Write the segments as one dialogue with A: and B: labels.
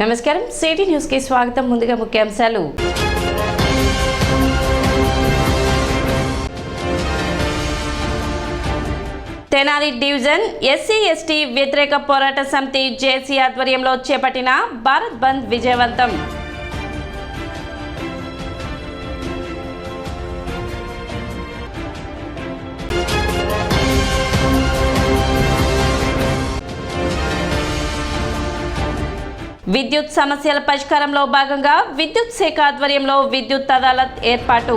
A: నమస్కారం, city news కి స్వాగతం. ముందుగా ముఖ్యాంశాలు. తెనాలి డివిజన్ ఎస్సీ ఎస్టీ వ్యతిరేక పోరాట సమితి జేసీ ఆధ్వర్యంలో చేపట్టిన భారత్ బంద్ విజయవంతం. విద్యుత్ సమస్యల పరిష్కారంలో భాగంగా విద్యుత్ శాఖ ఆధ్వర్యంలో విద్యుత్ అదాలత్ ఏర్పాటు.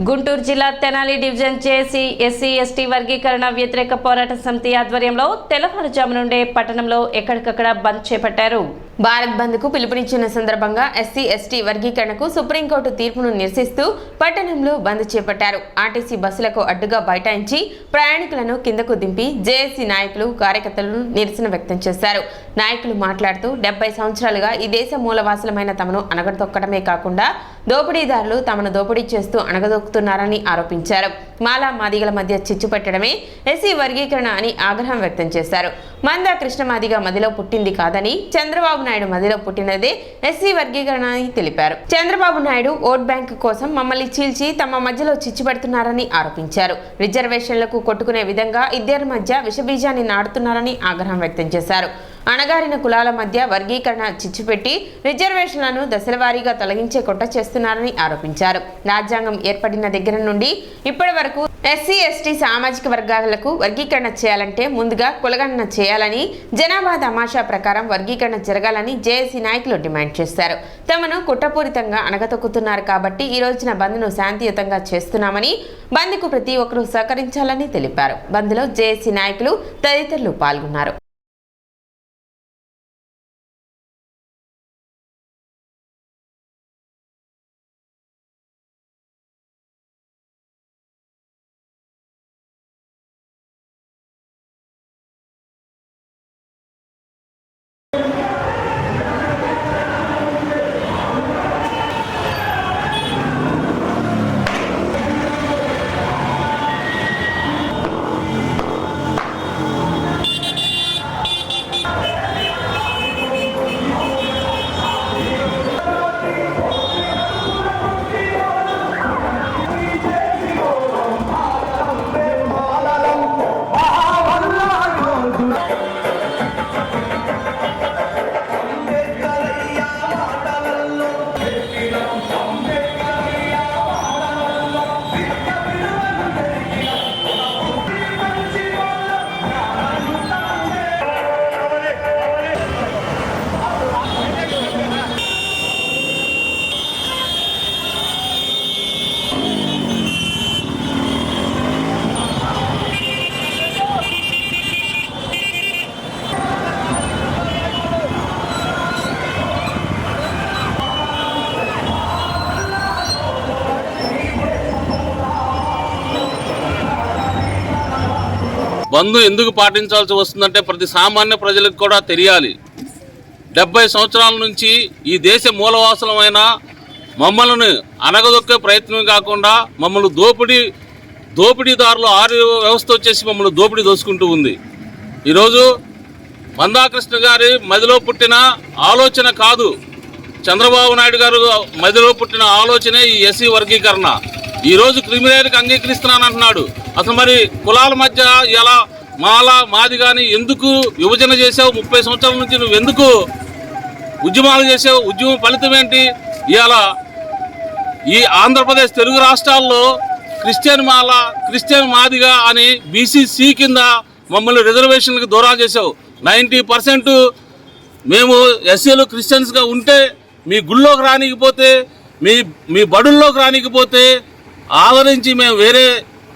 A: గుంటూరు జిల్లా తెనాలి డివిజన్ జేసీ ఎస్సీ ఎస్టీ వర్గీకరణ వ్యతిరేక పోరాట సమితి ఆధ్వర్యంలో తెల్లవారుజాము నుండే పట్టణంలో ఎక్కడికక్కడ బంద్ చేపట్టారు.
B: భారత్ బంద్ కు పిలుపునిచ్చిన సందర్భంగా ఎస్సీ ఎస్టీ వర్గీకరణకు సుప్రీంకోర్టు తీర్పును నిరసిస్తూ పట్టణంలో బంద్ చేపట్టారు. ఆర్టీసీ బస్సులకు అడ్డుగా బైఠాయించి ప్రయాణికులను కిందకు దింపి జేఏసీ నాయకులు కార్యకర్తలు నిరసన వ్యక్తం చేశారు. నాయకులు మాట్లాడుతూ 70 సంవత్సరాలుగా ఈ దేశ మూలవాసులమైన తమను అణగదొక్కడమే కాకుండా దోపిడీదారులు తమను దోపిడీ చేస్తూ అణగదొక్కుతున్నారని ఆరోపించారు. మాలా మాదిగల మధ్య చిచ్చు పెట్టడమే ఎస్సీ వర్గీకరణ అని ఆగ్రహం వ్యక్తం చేశారు. మందా కృష్ణ మాదిగ మదిలో పుట్టింది కాదని, చంద్రబాబు నాయుడు మదిలో పుట్టినదే ఎస్సీ వర్గీకరణ అని తెలిపారు. చంద్రబాబు నాయుడు ఓట్ బ్యాంక్ కోసం మమ్మల్ని చీల్చి తమ మధ్యలో చిచ్చు పెడుతున్నారని ఆరోపించారు. రిజర్వేషన్లకు కొట్టుకునే విధంగా ఇద్దరి మధ్య విషబీజాన్ని నాటుతున్నారని ఆగ్రహం వ్యక్తం చేశారు. అణగారిన కులాల మధ్య వర్గీకరణ చిచ్చుపెట్టి రిజర్వేషన్లను దశలవారీగా తొలగించే కుట్ర చేస్తున్నారని ఆరోపించారు. రాజ్యాంగం ఏర్పడిన దగ్గర నుండి ఇప్పటి వరకు ఎస్సీ ఎస్టీ సామాజిక వర్గాలకు వర్గీకరణ చేయాలంటే ముందుగా కులగణన చేయాలని, జనాభా తమాషా ప్రకారం వర్గీకరణ జరగాలని జేఏసీ నాయకులు డిమాండ్ చేశారు. తమను కుట్రపూరితంగా అణగతొక్కుతున్నారు కాబట్టి ఈ రోజున బంద్ను శాంతియుతంగా చేస్తున్నామని, బంద్కు ప్రతి ఒక్కరూ సహకరించాలని తెలిపారు. బంద్లో జేఏసీ నాయకులు తదితరులు పాల్గొన్నారు.
C: బంద్ ఎందుకు పాటించాల్సి వస్తుందంటే ప్రతి సామాన్య ప్రజలకు కూడా తెలియాలి. 70 సంవత్సరాల నుంచి ఈ దేశ మూలవాసులమైన మమ్మల్ని అణగదొక్కే ప్రయత్నం కాకుండా మమ్మల్ని దోపిడీదారులు వ్యవస్థ వచ్చేసి మమ్మల్ని దోపిడీ దోసుకుంటూ ఉంది. ఈరోజు మందాకృష్ణ గారి మదిలో పుట్టిన ఆలోచన కాదు, చంద్రబాబు నాయుడు గారు మదిలో పుట్టిన ఆలోచనే ఈ ఎస్సీ వర్గీకరణ. ఈరోజు క్రిమినల్కి అంగీకరిస్తున్నానంటున్నాడు. అసలు మరి కులాల మధ్య ఎలా మాదిగాని ఎందుకు విభజన చేసావు? 30 సంవత్సరాల నుంచి నువ్వు ఎందుకు ఉద్యమాలు చేసావు? ఉద్యమం ఫలితం ఏంటి? ఇవాళ ఈ ఆంధ్రప్రదేశ్ తెలుగు రాష్ట్రాల్లో క్రిస్టియన్ మాదిగా అని బీసీసీ కింద మమ్మల్ని రిజర్వేషన్లకు దూరం చేసావు. 90% మేము ఎస్సీలు క్రిస్టియన్స్గా ఉంటే మీ గుళ్ళోకి రానికపోతే, మీ బడుల్లోకి రానికపోతే ఆదరించి మేము వేరే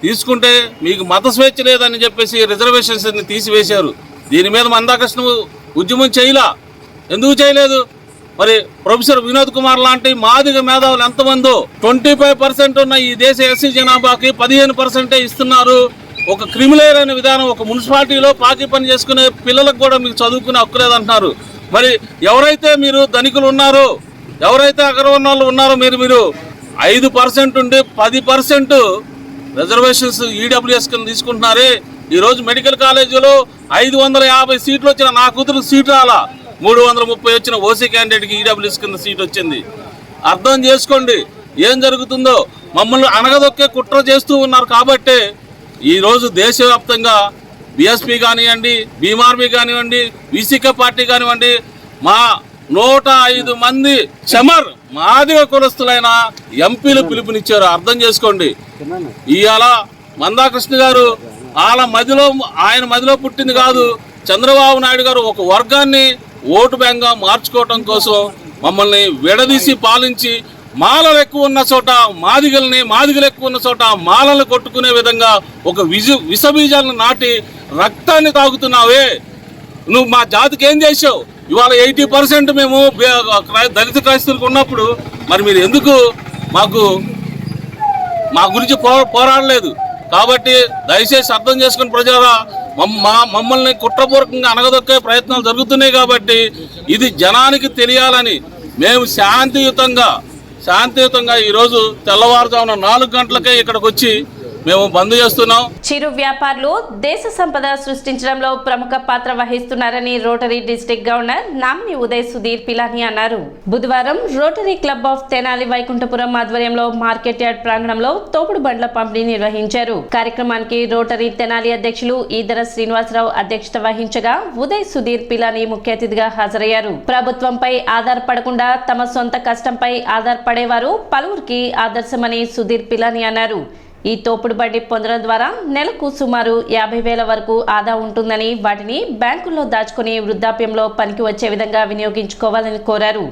C: తీసుకుంటే మీకు మత స్వేచ్ఛ లేదని చెప్పేసి రిజర్వేషన్స్ తీసివేశారు. దీని మీద మందాకృష్ణ ఉద్యమం ఎందుకు చేయలేదు? మరి ప్రొఫెసర్ వినోద్ కుమార్ లాంటి మాదిగ మేధావులు ఎంతమందో 25% ఉన్న ఈ దేశ ఎస్సీ జనాభాకి 15% ఇస్తున్నారు. ఒక క్రిమినల్ అనే విధానం, ఒక మున్సిపాలిటీలో పాకి పని చేసుకునే పిల్లలకు కూడా మీకు చదువుకునే హక్కు లేదంటున్నారు. మరి ఎవరైతే మీరు ధనికులు ఉన్నారో, ఎవరైతే అగ్రవర్ణాలు ఉన్నారో మీరు 5% ఉండి 10% రిజర్వేషన్స్ ఈడబ్ల్యూఎస్ కింద తీసుకుంటున్నారే. ఈరోజు మెడికల్ కాలేజీలో 550 సీట్లు వచ్చిన నా కూతురు సీటు రాలా, 330 వచ్చిన ఓసీ క్యాండిడేట్కి ఈడబ్ల్యూఎస్ కింద సీట్ వచ్చింది. అర్థం చేసుకోండి ఏం జరుగుతుందో. మమ్మల్ని అనగదొక్కే కుట్ర చేస్తూ ఉన్నారు కాబట్టే ఈరోజు దేశవ్యాప్తంగా బీఎస్పీ కానివ్వండి, బీమార్బీ కానివ్వండి, వీసీకే పార్టీ కానివ్వండి, మా 105 మంది చమర్ మాదిగ కులస్తులైన ఎంపీలు పిలుపునిచ్చారు. అర్థం చేసుకోండి. ఇవాళ మందాకృష్ణ గారు ఆయన మదిలో పుట్టింది కాదు. చంద్రబాబు నాయుడు గారు ఒక వర్గాన్ని ఓటు బ్యాంక్గా మార్చుకోవటం కోసం మమ్మల్ని విడదీసి పాలించి మాలలు ఎక్కువ ఉన్న చోట మాదిగల్ని, మాదిగలు ఎక్కువ ఉన్న చోట మాలలు కొట్టుకునే విధంగా ఒక విషబీజాలను నాటి రక్తాన్ని తాగుతున్నావే. నువ్వు మా జాతికి ఏం చేసావు? ఇవాళ 80% మేము దళిత క్రైస్తవులకు ఉన్నప్పుడు మరి మీరు ఎందుకు మా గురించి పోరాడలేదు? కాబట్టి దయచేసి అర్థం చేసుకుని ప్రజలారా, మమ్మల్ని కుట్రపూర్వకంగా అనగదొక్కే ప్రయత్నాలు జరుగుతున్నాయి. కాబట్టి ఇది జనానికి తెలియాలని మేము శాంతియుతంగా ఈరోజు తెల్లవారుజామున 4 గంటలకే ఇక్కడికి వచ్చి మేము బంద్ చేస్తున్నాం.
A: చిరు వ్యాపారులు దేశ సంపద సృష్టించడంలో ప్రముఖ పాత్ర వహిస్తున్నారని Rotary district governor nominee Uday Sudhir Pilani అన్నారు. బుధవారం Rotary Club of Tenali Vaikunthapuram ఆధ్వర్యంలో మార్కెట్ యార్డ్ ప్రాంగణంలో తోపుడు బండ్ల పంపిణీ నిర్వహించారు. కార్యక్రమానికి రోటరీ తెనాలి అధ్యక్షులు ఈదర శ్రీనివాసరావు అధ్యక్షత వహించగా ఉదయ్ సుధీర్ పిలాని ముఖ్య అతిథిగా హాజరయ్యారు. ప్రభుత్వంపై ఆధారపడకుండా తమ సొంత కష్టంపై ఆధారపడేవారు పలువురికి ఆదర్శమని సుధీర్ పిలాని అన్నారు. ఈ తోపుడు బండి పొందడం ద్వారా నెలకు సుమారు 50,000 వరకు ఆదా ఉంటుందని, వాటిని బ్యాంకుల్లో దాచుకుని వృద్ధాప్యంలో పనికి వచ్చే విధంగా వినియోగించుకోవాలని కోరారు.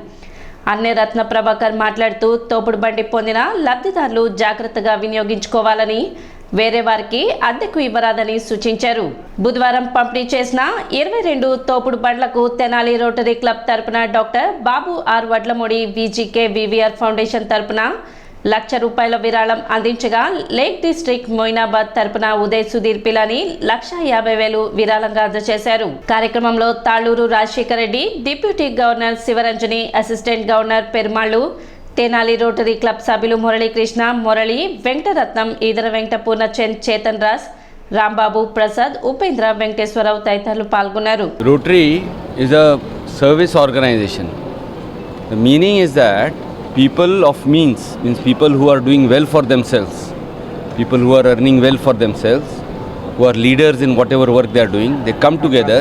A: అన్నే రత్న ప్రభాకర్ మాట్లాడుతూ తోపుడు బండి పొందిన లబ్ధిదారులు జాగ్రత్తగా వినియోగించుకోవాలని, వేరే వారికి అద్దెకు ఇవ్వరాదని సూచించారు. బుధవారం పంపిణీ చేసిన 22 తోపుడు బండ్లకు తెనాలి రోటరీ క్లబ్ తరపున doctor Babu R Vadlamudi VGK VVR foundation తరపున ₹1,00,000 విరాళం అందించగా, లేక్ డిస్ట్రిక్ట్ మొయినాబాద్ తరపున ఉదయ్ సుధీర్ పిలాని ₹150,000 విరాళంగా అందజేశారు. కార్యక్రమంలో Talluru Rajasekhara Reddy, deputy governor Sivaranjani, assistant governor Perumallu, Tenali rotary club సభ్యులు మురళీకృష్ణ, మురళి, వెంకటరత్నం, ఈదర వెంకట పూర్ణచంద్, చేతన్ రాజ్, రాంబాబు, ప్రసాద్, ఉపేంద్ర, వెంకటేశ్వరరావు తదితరులు పాల్గొన్నారు.
D: Rotary is a service organization. The meaning is that people of means people who are doing well for themselves, people who are earning well for themselves, who are leaders in whatever work they are doing, they come together,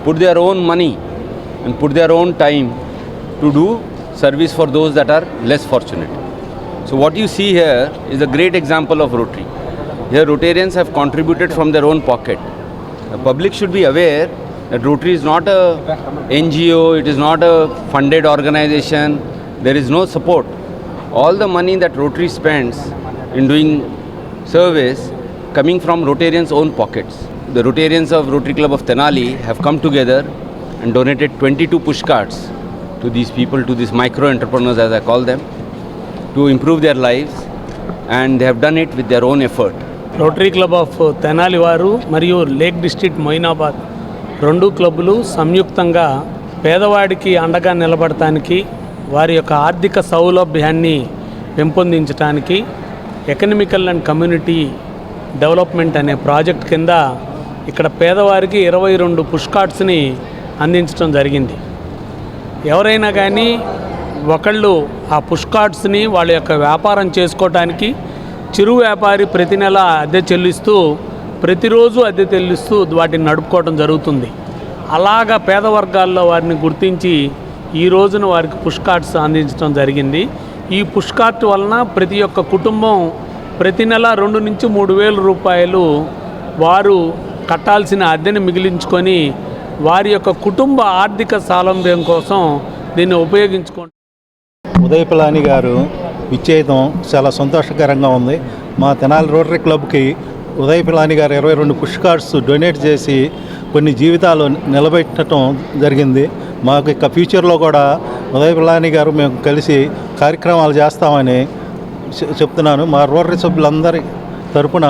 D: put their own money and put their own time to do service for those that are less fortunate. So what you see here is a great example of Rotary. Here Rotarians have contributed from their own pocket. The public should be aware that Rotary is not a NGO, it is not a funded organization. There is no support. All the money that Rotary spends in doing service coming from Rotarians' own pockets. The Rotarians of Rotary Club of Tenali have come together and donated 22 push carts to these people, to these micro entrepreneurs as I call them, to improve their lives, and they have done it with their own effort.
E: Rotary Club of Tenali వారు మరియు lake district Moinabad 2 క్లబ్బులు సంయుక్తంగా పేదవాడికి అండగా నిలబడటానికి, వారి యొక్క ఆర్థిక సౌలభ్యాన్ని పెంపొందించడానికి ఎకనామికల్ అండ్ కమ్యూనిటీ డెవలప్మెంట్ అనే ప్రాజెక్ట్ కింద ఇక్కడ పేదవారికి 22 పుష్ కార్ట్స్ని అందించడం జరిగింది. ఎవరైనా కానీ ఒకళ్ళు ఆ పుష్ కార్ట్స్ని వాళ్ళ యొక్క వ్యాపారం చేసుకోవటానికి, చిరు వ్యాపారి ప్రతి నెల అద్దె చెల్లిస్తూ, ప్రతిరోజు అద్దె చెల్లిస్తూ వాటిని నడుపుకోవడం జరుగుతుంది. అలాగా పేద వర్గాల్లో వారిని గుర్తించి ఈ రోజున వారికి పుష్ కార్ట్స్ అందించడం జరిగింది. ఈ పుష్ కార్ట్ వలన ప్రతి ఒక్క కుటుంబం ప్రతి నెల 2 నుంచి 3,000 రూపాయలు వారు కట్టాల్సిన అద్దెని మిగిలించుకొని వారి యొక్క కుటుంబ ఆర్థిక స్వావలంబనం కోసం దీన్ని ఉపయోగించుకోండి.
F: ఉదయ్ పిలాని గారు విచ్చేయడం చాలా సంతోషకరంగా ఉంది. మా తెనాలి రోటరీ క్లబ్కి ఉదయ్ పిలాని గారు 22 పుష్ కార్డ్స్ డొనేట్ చేసి కొన్ని జీవితాలు నిలబెట్టడం జరిగింది. మాకు ఇక ఫ్యూచర్లో కూడా ఉదయ్ పిలాని గారు మేము కలిసి కార్యక్రమాలు చేస్తామని చెప్తున్నాను. మా రోటరీ సభ్యులందరి తరపున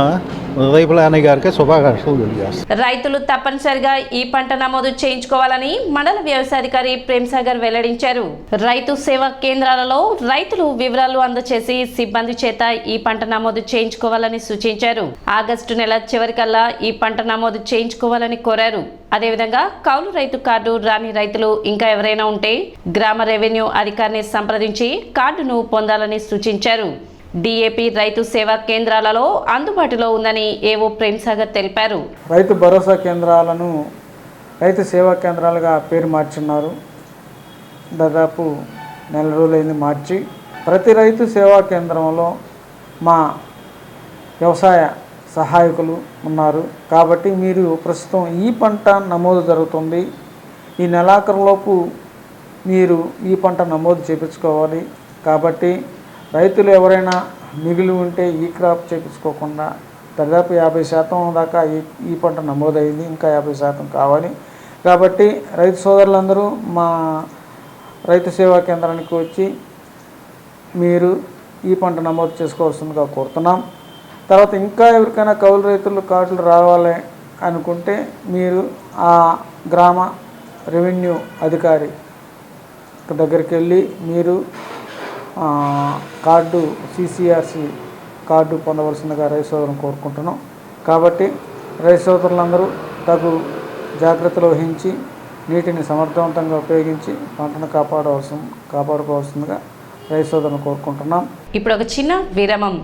F: ఉదయపిలాని గారికి శుభాకాంక్షలు తెలియజేస్తాను.
A: రైతులు తప్పనిసరిగా ఈ పంట నమోదు చేయించుకోవాలని మండల వ్యవసాయాధికారి ప్రేమ్సాగర్ వెల్లడించారు. రైతు సేవా కేంద్రాలలో రైతులు వివరాలు అందజేసి సిబ్బంది చేత ఈ పంట నమోదు చేయించుకోవాలని సూచించారు. ఆగస్టు నెల చివరికల్లా ఈ పంట నమోదు చేయించుకోవాలని కోరారు. అదేవిధంగా కౌలు రైతు కార్డు రాని రైతులు ఇంకా ఎవరైనా ఉంటే గ్రామ రెవెన్యూ అధికారిని సంప్రదించి కార్డును పొందాలని సూచించారు. డిఏపి రైతు సేవా కేంద్రాలలో అందుబాటులో ఉందని ఏవో ప్రేమ్సాగర్ తెలిపారు.
G: రైతు భరోసా కేంద్రాలను రైతు సేవా కేంద్రాలుగా పేరు మార్చున్నారు. దాదాపు నెల రోజులైంది మార్చి. ప్రతి రైతు సేవా కేంద్రంలో మా వ్యవసాయ సహాయకులు ఉన్నారు. కాబట్టి మీరు ప్రస్తుతం ఈ పంట నమోదు జరుగుతుంది, ఈ నెలాఖరులోపు మీరు ఈ పంట నమోదు చేయించుకోవాలి. కాబట్టి రైతులు ఎవరైనా మిగిలి ఉంటే ఈ క్రాప్ చేయించుకోకుండా దాదాపు 50% దాకా ఈ పంట నమోదైంది, ఇంకా 50% కావాలి. కాబట్టి రైతు సోదరులందరూ మా రైతు సేవా కేంద్రానికి వచ్చి మీరు ఈ పంట నమోదు చేసుకోవాల్సిందిగా కోరుతున్నాం. తర్వాత ఇంకా ఎవరికైనా కౌలు రైతులు కార్డులు రావాలి అనుకుంటే మీరు ఆ గ్రామ రెవెన్యూ అధికారి దగ్గరికి వెళ్ళి మీరు కార్డు CCRC కార్డు పొందవలసిందిగా రైతు సోదరులను కోరుకుంటున్నాం. కాబట్టి రైతు సోదరులందరూ తగు జాగ్రత్తలు వహించి నీటిని సమర్థవంతంగా ఉపయోగించి పంటను కాపాడుకోవాల్సిందిగా రైతు సోదరులను కోరుకుంటున్నాం.
A: ఇప్పుడు ఒక చిన్న విరామం.